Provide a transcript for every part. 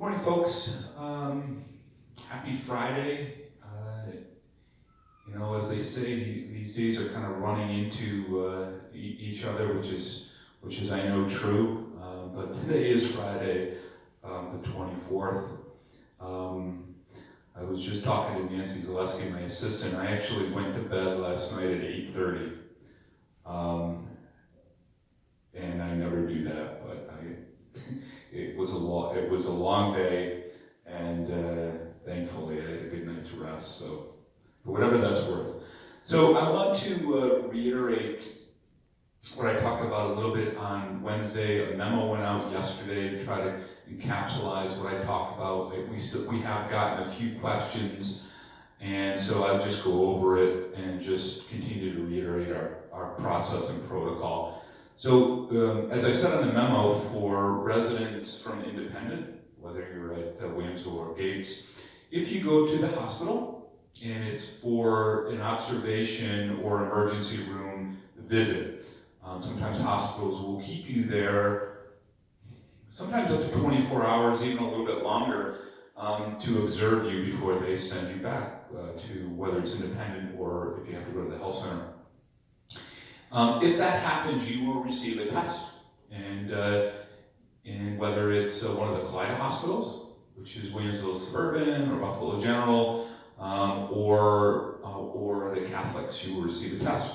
Morning, folks. Happy Friday. As they say, these days are kind of running into each other, which is I know true. But today is Friday, the 24th. I was just talking to Nancy Zaleski, my assistant. I actually went to bed last night at 8:30, and I never do that, but it was a long day, and thankfully I had a good night's rest. So, for whatever that's worth. So I want to reiterate what I talked about a little bit on Wednesday. A memo went out yesterday to try to encapsulate what I talked about. We have gotten a few questions, and so I'll just go over it and just continue to reiterate our process and protocol. So, as I said on the memo, for residents from Independent, whether you're at Williamsville or Gates, if you go to the hospital and it's for an observation or emergency room visit, sometimes hospitals will keep you there, sometimes up to 24 hours, even a little bit longer, to observe you before they send you back to whether it's Independent or if you have to go to the health center. If that happens, you will receive a test, and whether it's one of the Kaleida hospitals, which is Williamsville Suburban or Buffalo General, or the Catholics, you will receive a test.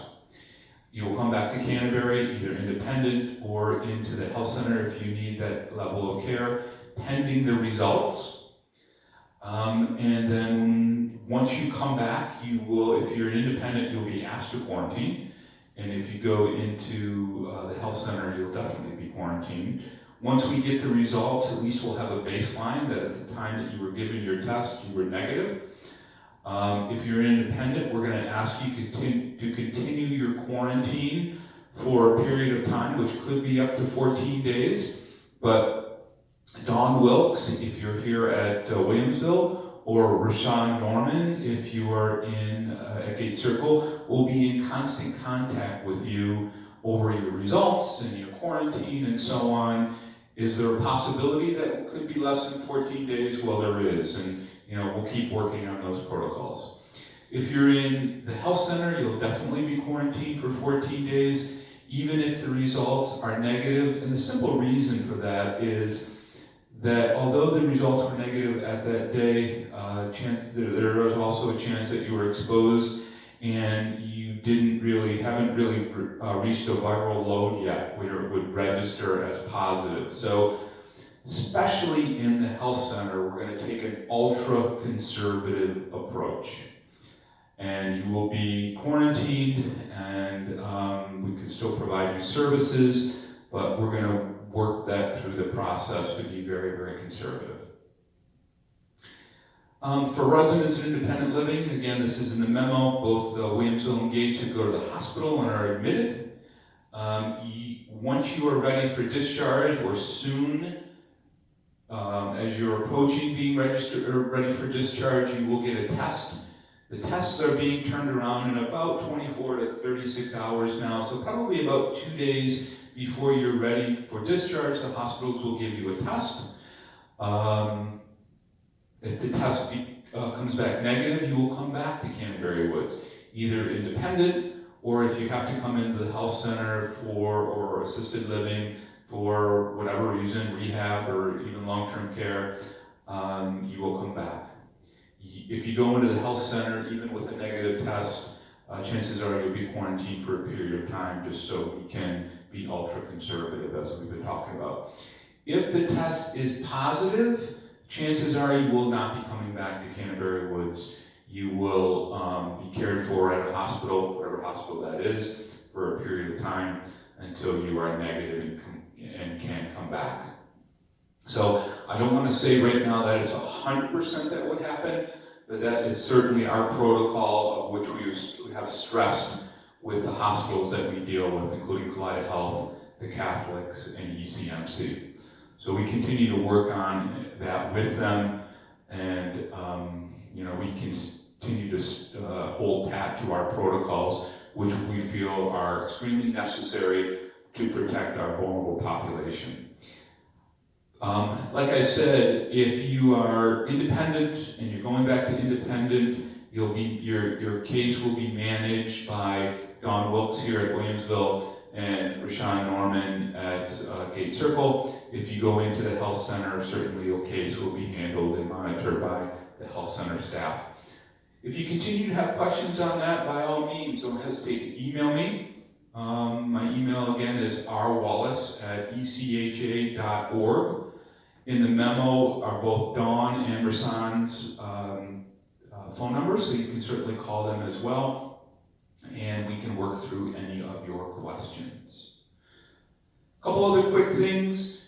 You will come back to Canterbury, either Independent or into the health center if you need that level of care, pending the results. And then once you come back, you will, if you're Independent, you'll be asked to quarantine. And if you go into the health center, you'll definitely be quarantined. Once we get the results, at least we'll have a baseline that at the time that you were given your test, you were negative. If you're Independent, we're going to ask you to continue your quarantine for a period of time, which could be up to 14 days. But Dawn Wilkes, if you're here at Williamsville, or Rashawn Norman, if you are in at Gate Circle, will be in constant contact with you over your results and your quarantine and so on. Is there a possibility that it could be less than 14 days? Well, there is, and we'll keep working on those protocols. If you're in the health center, you'll definitely be quarantined for 14 days, even if the results are negative. And the simple reason for that is that although the results were negative at that day, there is also a chance that you were exposed and you haven't really reached a viral load yet where it would register as positive. So, especially in the health center, we're going to take an ultra-conservative approach. And you will be quarantined, and we can still provide you services, but we're going to work that through the process to be very, very conservative. For residents in independent living, again, this is in the memo, both Williamsville and Gates who go to the hospital and are admitted. Once you are ready for discharge, or soon as you're approaching being registered or ready for discharge, you will get a test. The tests are being turned around in about 24 to 36 hours now, so probably about 2 days before you're ready for discharge, the hospitals will give you a test. If the test comes back negative, you will come back to Canterbury Woods, either Independent, or if you have to come into the health center or assisted living for whatever reason, rehab or even long-term care, you will come back. If you go into the health center, even with a negative test, chances are you'll be quarantined for a period of time just so we can be ultra-conservative, as we've been talking about. If the test is positive, chances are you will not be coming back to Canterbury Woods. You will be cared for at a hospital, whatever hospital that is, for a period of time until you are negative and can come back. So I don't want to say right now that it's 100% that would happen, but that is certainly our protocol, of which we have stressed with the hospitals that we deal with, including Kaleida Health, the Catholics, and ECMC. So we continue to work on that with them, and we continue to hold pat to our protocols, which we feel are extremely necessary to protect our vulnerable population. Like I said, if you are independent and you're going back to independent, your case will be managed by Don Wilkes here at Williamsville and Rashawn Norman at Gate Circle. If you go into the health center, certainly your case will be handled and monitored by the health center staff. If you continue to have questions on that, by all means, don't hesitate to email me. My email again is rwallace@echa.org. In the memo are both Dawn and Rashawn's phone numbers, so you can certainly call them as well, and we can work through any of your questions. A couple other quick things.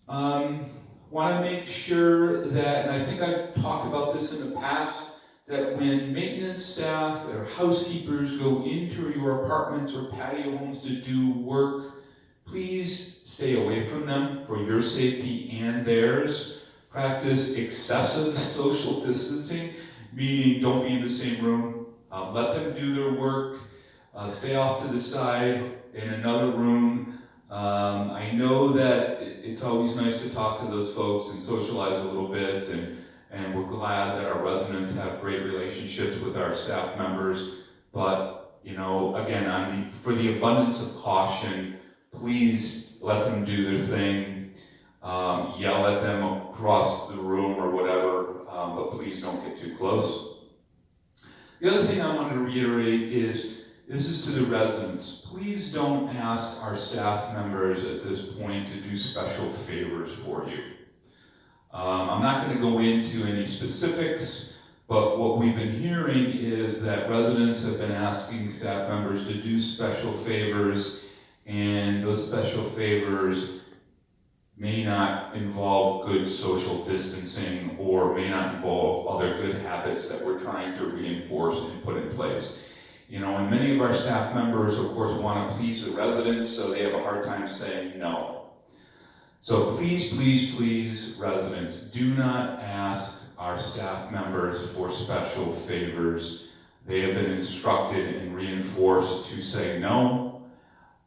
Want to make sure that, and I think I've talked about this in the past, that when maintenance staff or housekeepers go into your apartments or patio homes to do work, please stay away from them for your safety and theirs. Practice excessive social distancing, meaning don't be in the same room. Let them do their work. Stay off to the side in another room. I know that it's always nice to talk to those folks and socialize a little bit, and we're glad that our residents have great relationships with our staff members. But, you know, again, for the abundance of caution, please let them do their thing. Yell at them across the room or whatever, but please don't get too close. The other thing I wanted to reiterate is, this is to the residents. Please don't ask our staff members at this point to do special favors for you. I'm not going to go into any specifics, but what we've been hearing is that residents have been asking staff members to do special favors, and those special favors may not involve good social distancing or may not involve other good habits that we're trying to reinforce and put in place. You know, and many of our staff members, of course, want to please the residents, so they have a hard time saying no. So please, please, please, residents, do not ask our staff members for special favors. They have been instructed and reinforced to say no.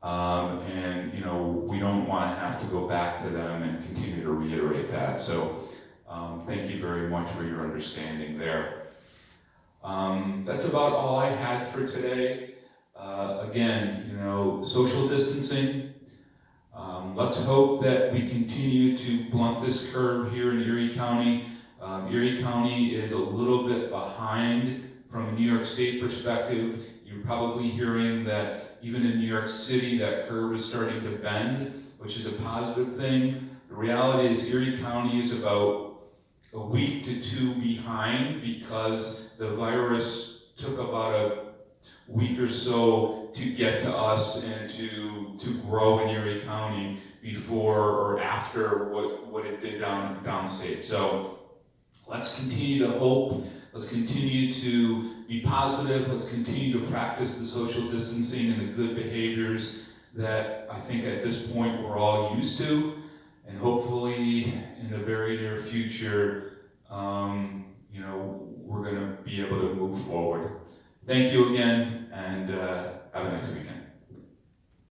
And, you know, we don't want to have to go back to them and continue to reiterate that. So thank you very much for your understanding there. That's about all I had for today. Again, you know, social distancing. Let's hope that we continue to blunt this curve here in Erie County. Erie County is a little bit behind from a New York State perspective. You're probably hearing that even in New York City, that curve is starting to bend, which is a positive thing. The reality is Erie County is about a week to two behind because the virus took about a week or so to get to us and to grow in Erie County before or after what it did downstate. So let's continue to hope. Let's continue to be positive. Let's continue to practice the social distancing and the good behaviors that I think at this point we're all used to. And hopefully in the very near future, you know, we're going to be able to move forward. Thank you again, and have a nice weekend.